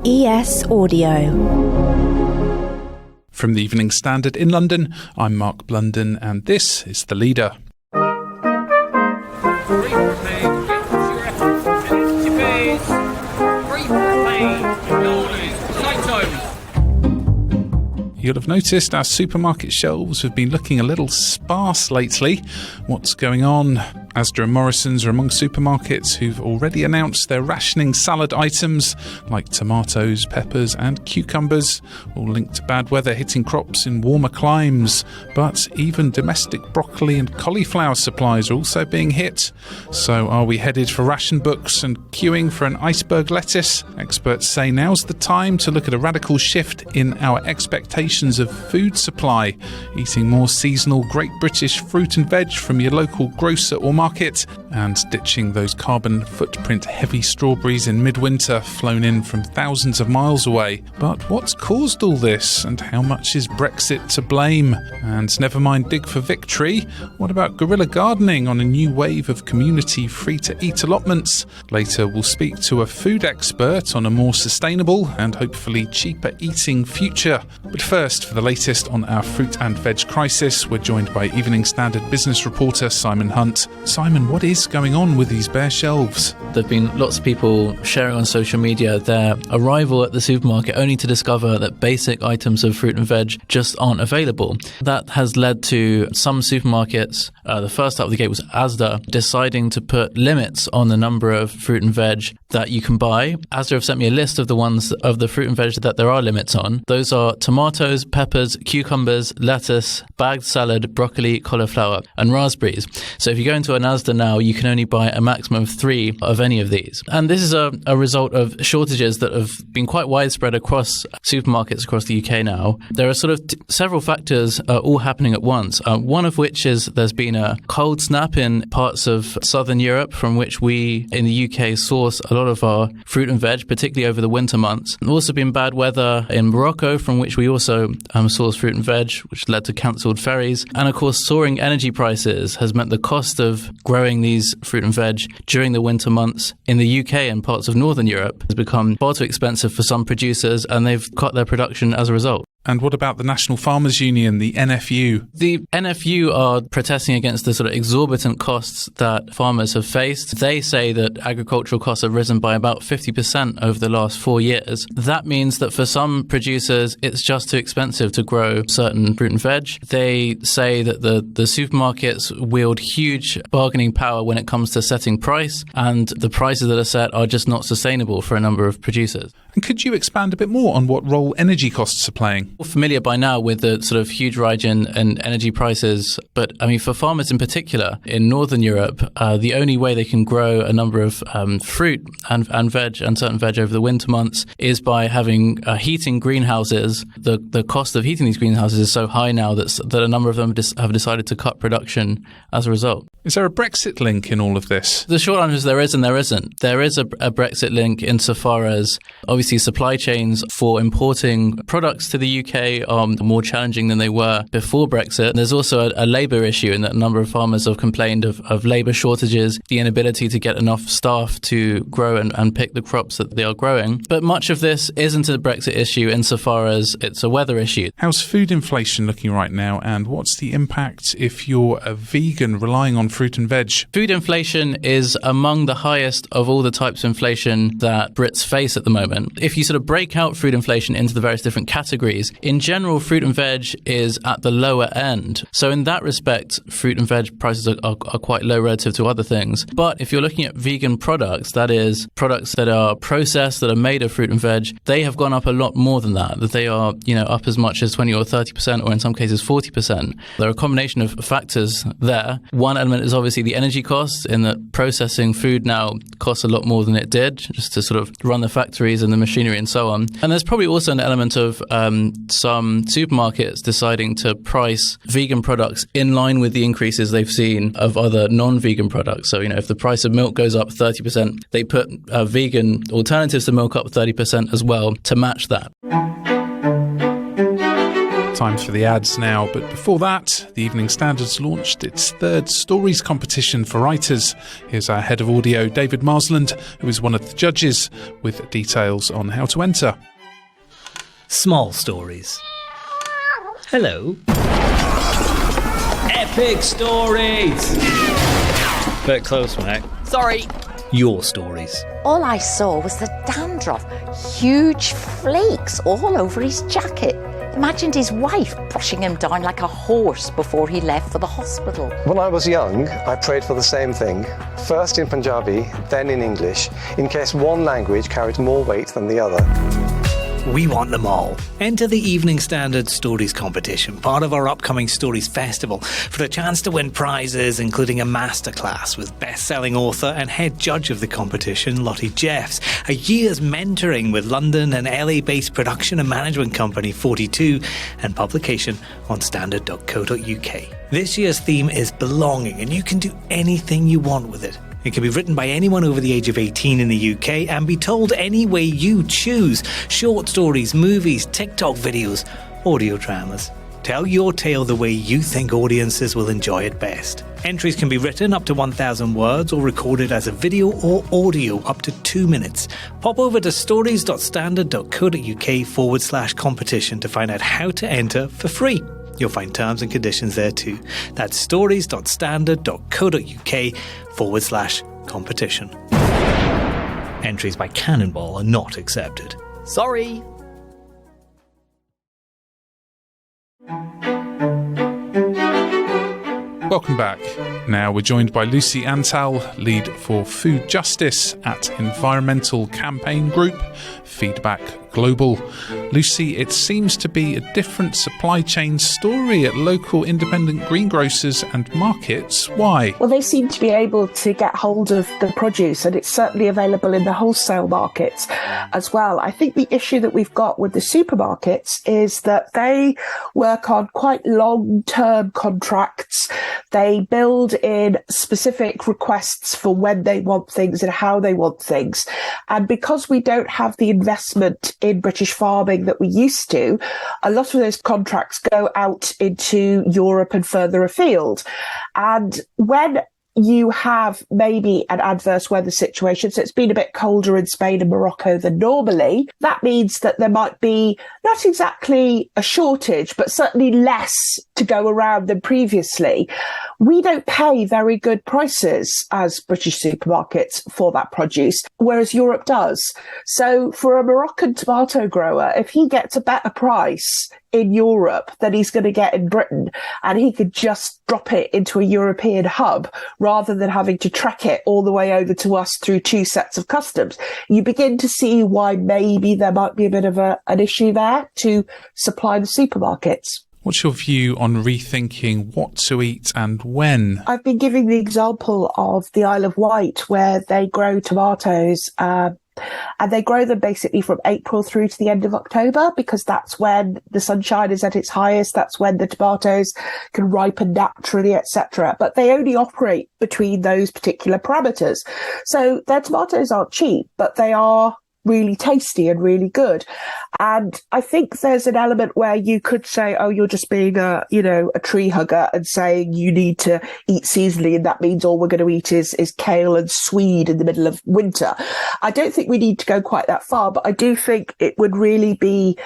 ES Audio. From the Evening Standard in London, I'm Mark Blunden and this is The Leader. You'll have noticed our supermarket shelves have been looking a little sparse lately. What's going on? Asda and Morrisons are among supermarkets who've already announced they're rationing salad items like tomatoes, peppers and cucumbers, all linked to bad weather hitting crops in warmer climes. But even domestic broccoli and cauliflower supplies are also being hit. So are we headed for ration books and queuing for an iceberg lettuce? Experts say now's the time to look at a radical shift in our expectations of food supply, eating more seasonal Great British fruit and veg from your local grocer or market, and ditching those carbon footprint heavy strawberries in midwinter flown in from thousands of miles away. But what's caused all this, and how much is Brexit to blame? And never mind dig for victory, what about guerrilla gardening on a new wave of community free-to-eat allotments? Later we'll speak to a food expert on a more sustainable and hopefully cheaper eating future. But first, for the latest on our fruit and veg crisis, we're joined by Evening Standard business reporter Simon Hunt. Simon, what is going on with these bare shelves? There have been lots of people sharing on social media their arrival at the supermarket only to discover that basic items of fruit and veg just aren't available. That has led to some supermarkets, the first out of the gate was Asda, deciding to put limits on the number of fruit and veg that you can buy. Asda have sent me a list of the ones of the fruit and veg that there are limits on. Those are tomatoes, peppers, cucumbers, lettuce, bagged salad, broccoli, cauliflower and raspberries. So if you go into an Asda now, you can only buy a maximum of 3 of any of these. And this is a result of shortages that have been quite widespread across supermarkets across the UK now. There are sort of several factors all happening at once. One of which is there's been a cold snap in parts of southern Europe from which we in the UK source a lot of our fruit and veg, particularly over the winter months. There's also been bad weather in Morocco from which we also source fruit and veg, which led to cancelled ferries. And of course, soaring energy prices has meant the cost of growing these fruit and veg during the winter months in the UK and parts of northern Europe has become far too expensive for some producers, and they've cut their production as a result. And what about the National Farmers Union, the NFU? The NFU are protesting against the sort of exorbitant costs that farmers have faced. They say that agricultural costs have risen by about 50% over the last 4 years. That means that for some producers, it's just too expensive to grow certain fruit and veg. They say that the supermarkets wield huge bargaining power when it comes to setting price, and the prices that are set are just not sustainable for a number of producers. And could you expand a bit more on what role energy costs are playing? We're familiar by now with the sort of huge rise in energy prices, but I mean for farmers in particular in northern Europe, the only way they can grow a number of fruit and veg and certain veg over the winter months is by having heating greenhouses. The cost of heating these greenhouses is so high now that a number of them have decided to cut production as a result. Is there a Brexit link in all of this? The short answer is there is and there isn't. There is a Brexit link insofar as obviously supply chains for importing products to the UK are more challenging than they were before Brexit. There's also a labour issue in that a number of farmers have complained of labour shortages, the inability to get enough staff to grow and pick the crops that they are growing. But much of this isn't a Brexit issue insofar as it's a weather issue. How's food inflation looking right now, and what's the impact if you're a vegan relying on fruit and veg? Food inflation is among the highest of all the types of inflation that Brits face at the moment. If you sort of break out food inflation into the various different categories, in general, fruit and veg is at the lower end. So in that respect, fruit and veg prices are quite low relative to other things. But if you're looking at vegan products, that is products that are processed, that are made of fruit and veg, they have gone up a lot more than that. That they are, up as much as 20 or 30%, or in some cases 40%. There are a combination of factors there. One element is obviously the energy costs, in that processing food now costs a lot more than it did, just to sort of run the factories and the machinery and so on. And there's probably also an element of some supermarkets deciding to price vegan products in line with the increases they've seen of other non-vegan products. So, if the price of milk goes up 30%, they put vegan alternatives to milk up 30% as well to match that. Time for the ads now, but before that, the Evening Standard's launched its third stories competition for writers. Here's our head of audio, David Marsland, who is one of the judges, with details on how to enter. Small stories. Hello. Epic stories. Bit close, mate. Sorry. Your stories. All I saw was the dandruff, huge flakes all over his jacket. Imagined his wife brushing him down like a horse before he left for the hospital. When I was young, I prayed for the same thing, first in Punjabi, then in English, in case one language carried more weight than the other. We want them all. Enter the Evening Standard Stories competition, part of our upcoming Stories Festival, for a chance to win prizes, including a masterclass with best-selling author and head judge of the competition, Lottie Jeffs, a year's mentoring with London and LA-based production and management company 42, and publication on standard.co.uk. This year's theme is belonging, and you can do anything you want with it. It can be written by anyone over the age of 18 in the UK and be told any way you choose. Short stories, movies, TikTok videos, audio dramas. Tell your tale the way you think audiences will enjoy it best. Entries can be written up to 1,000 words or recorded as a video or audio up to 2 minutes. Pop over to stories.standard.co.uk/competition to find out how to enter for free. You'll find terms and conditions there too. That's stories.standard.co.uk/competition. Entries by Cannonball are not accepted. Sorry. Welcome back. Now we're joined by Lucy Antal, lead for food justice at environmental campaign group Feedback Global. Lucy, it seems to be a different supply chain story at local independent greengrocers and markets. Why? Well, they seem to be able to get hold of the produce, and it's certainly available in the wholesale markets as well. I think the issue that we've got with the supermarkets is that they work on quite long-term contracts. They build in specific requests for when they want things and how they want things. And because we don't have the investment in British farming that we used to, a lot of those contracts go out into Europe and further afield. And when you have maybe an adverse weather situation, so it's been a bit colder in Spain and Morocco than normally, that means that there might be not exactly a shortage, but certainly less to go around than previously. We don't pay very good prices as British supermarkets for that produce, whereas Europe does. So for a Moroccan tomato grower, if he gets a better price in Europe than he's going to get in Britain, and he could just drop it into a European hub rather than having to trek it all the way over to us through two sets of customs, you begin to see why maybe there might be a bit of an issue there to supply the supermarkets. What's your view on rethinking what to eat and when? I've been giving the example of the Isle of Wight, where they grow tomatoes, and they grow them basically from April through to the end of October, because that's when the sunshine is at its highest. That's when the tomatoes can ripen naturally, etc. But they only operate between those particular parameters. So their tomatoes aren't cheap, but they are really tasty and really good. And I think there's an element where you could say, oh, you're just being a tree hugger and saying you need to eat seasonally, and that means all we're going to eat is kale and swede in the middle of winter. I don't think we need to go quite that far, but I do think it would really be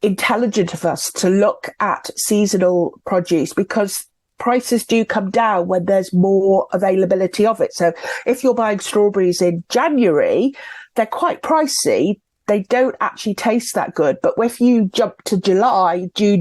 intelligent of us to look at seasonal produce, because prices do come down when there's more availability of it. So if you're buying strawberries in January, they're quite pricey. They don't actually taste that good. But if you jump to June,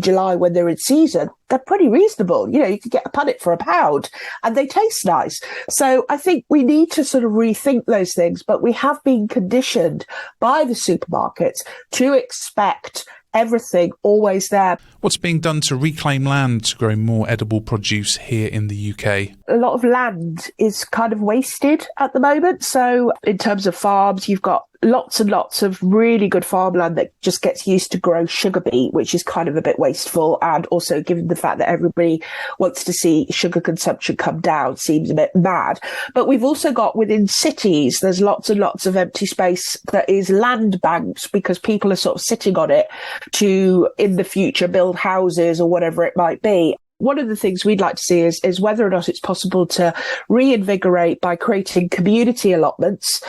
July, when they're in season, they're pretty reasonable. You could get a punnet for £1 and they taste nice. So I think we need to sort of rethink those things. But we have been conditioned by the supermarkets to expect everything always there. What's being done to reclaim land to grow more edible produce here in the UK? A lot of land is kind of wasted at the moment. So in terms of farms, you've got lots and lots of really good farmland that just gets used to grow sugar beet, which is kind of a bit wasteful. And also, given the fact that everybody wants to see sugar consumption come down, seems a bit mad. But we've also got within cities, there's lots and lots of empty space that is land banked because people are sort of sitting on it to, in the future, build houses or whatever it might be. One of the things we'd like to see is whether or not it's possible to reinvigorate by creating community allotments,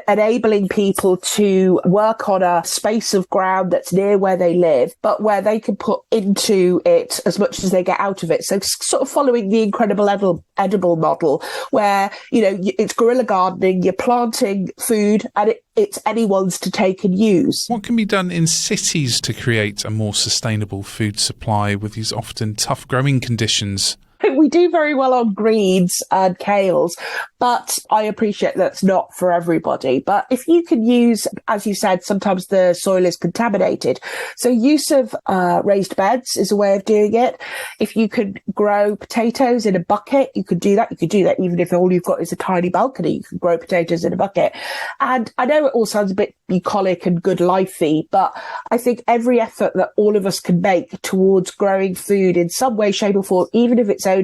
enabling people to work on a space of ground that's near where they live, but where they can put into it as much as they get out of it. So sort of following the incredible edible model where, it's guerrilla gardening, you're planting food and it's anyone's to take and use. What can be done in cities to create a more sustainable food supply with these often tough growing conditions? We do very well on greens and kales, but I appreciate that's not for everybody. But if you can use, as you said, sometimes the soil is contaminated. So use of raised beds is a way of doing it. If you could grow potatoes in a bucket, you could do that. You could do that even if all you've got is a tiny balcony. You can grow potatoes in a bucket. And I know it all sounds a bit bucolic and good lifey, but I think every effort that all of us can make towards growing food in some way, shape or form, even if it's only,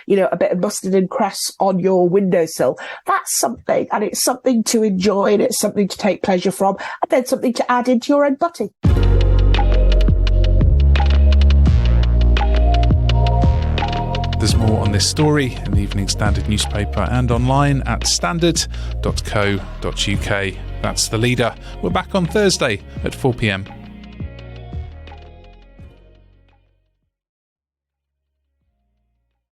a bit of mustard and cress on your windowsill, that's something. And it's something to enjoy and it's something to take pleasure from, and then something to add into your own butting. There's more on this story in the Evening Standard newspaper and online at standard.co.uk. That's The Leader. We're back on Thursday at 4 p.m.